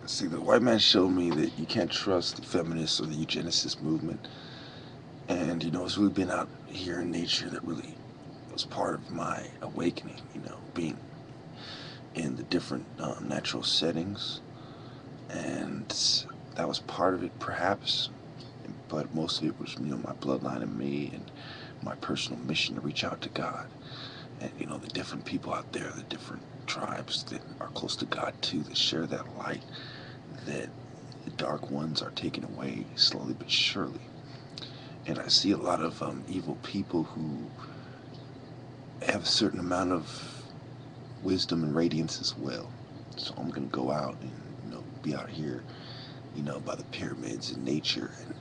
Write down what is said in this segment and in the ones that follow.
See, the white man showed me that you can't trust the feminists or the eugenicist movement. And, it's really been out here in nature that really was part of my awakening, being in the different natural settings. And that was part of it, perhaps. But most of it was, my bloodline and me and my personal mission to reach out to God. And, the different people out there, the different tribes that are close to God too, that share that light that the dark ones are taken away slowly but surely. And I see a lot of evil people who have a certain amount of wisdom and radiance as well. So I'm going to go out and, be out here, by the pyramids in nature and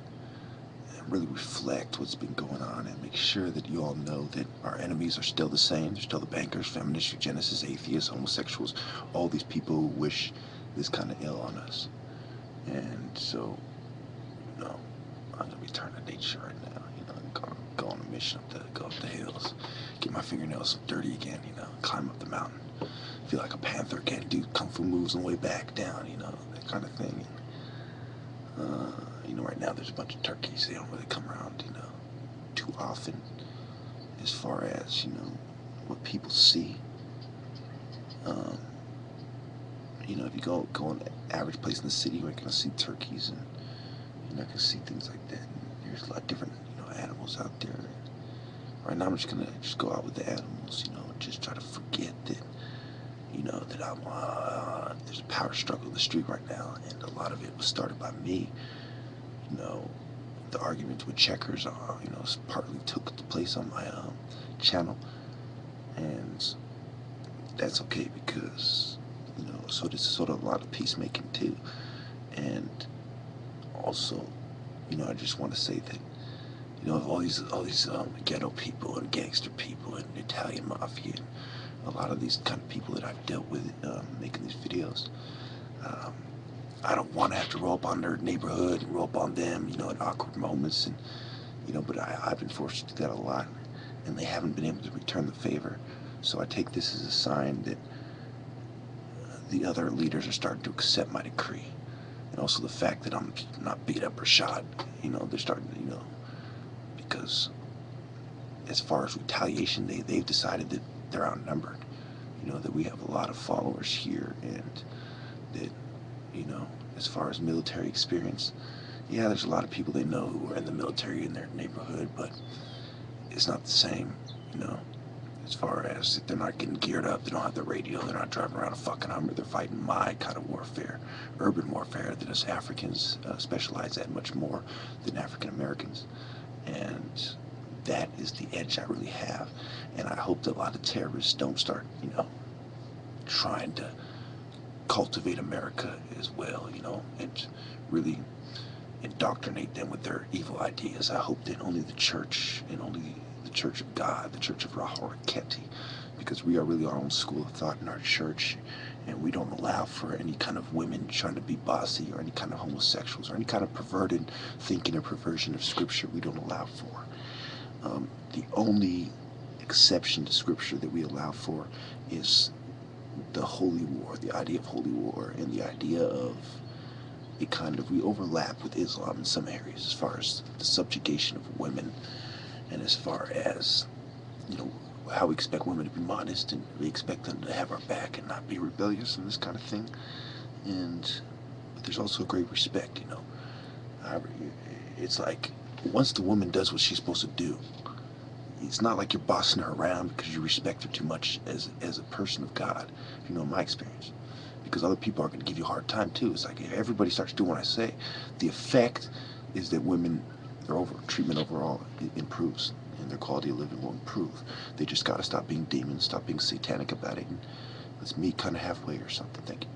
really reflect what's been going on and make sure that you all know that our enemies are still the same. They're still the bankers, feminists, eugenicists, atheists, homosexuals, all these people who wish this kind of ill on us. And so, I'm gonna return to nature right now. Go on a mission go up the hills, get my fingernails dirty again. Climb up the mountain, feel like a panther again, do kung fu moves on the way back down. That kind of thing. Right now there's a bunch of turkeys. They don't really come around, too often. As far as what people see. If you go on the average place in the city, you're gonna see turkeys and you're not gonna see things like that. And there's a lot of different, animals out there. Right now I'm just gonna go out with the animals, and just try to forget that, that there's a power struggle in the street right now, and a lot of it was started by me. The arguments with checkers, partly took place on my channel, and that's okay because, so this is sort of a lot of peacemaking too, and also, I just want to say that, all these ghetto people and gangster people and Italian mafia and a lot of these kind of people that I've dealt with making these videos. I don't want to have to roll up on their neighborhood and roll up on them, at awkward moments, and but I've been forced to do that a lot, and they haven't been able to return the favor. So I take this as a sign that the other leaders are starting to accept my decree, and also the fact that I'm not beat up or shot. They're starting to, because as far as retaliation, they've decided that they're outnumbered. That we have a lot of followers here, and that, as far as military experience, yeah, there's a lot of people they know who are in the military in their neighborhood, but it's not the same, as far as they're not getting geared up, they don't have the radio, they're not driving around a fucking Hummer, they're fighting my kind of warfare, urban warfare that us Africans specialize at much more than African Americans. And that is the edge I really have. And I hope that a lot of terrorists don't start, trying to cultivate America as well, and really indoctrinate them with their evil ideas. I hope that only the church and only the Church of God, the Church of horakhty, because we are really our own school of thought in our church, and we don't allow for any kind of women trying to be bossy or any kind of homosexuals or any kind of perverted thinking or perversion of Scripture. We don't allow for. The only exception to Scripture that we allow for is the holy war, the idea of holy war, and the idea of we overlap with Islam in some areas as far as the subjugation of women, and as far as, how we expect women to be modest, and we expect them to have our back and not be rebellious and this kind of thing. But there's also great respect, It's like, once the woman does what she's supposed to do, it's not like you're bossing her around because you respect her too much as a person of God, in my experience. Because other people are going to give you a hard time too. It's like if everybody starts doing what I say, the effect is that women, their treatment overall improves, and their quality of living will improve. They just got to stop being demons, stop being satanic about it, and let's meet kind of halfway or something. Thank you.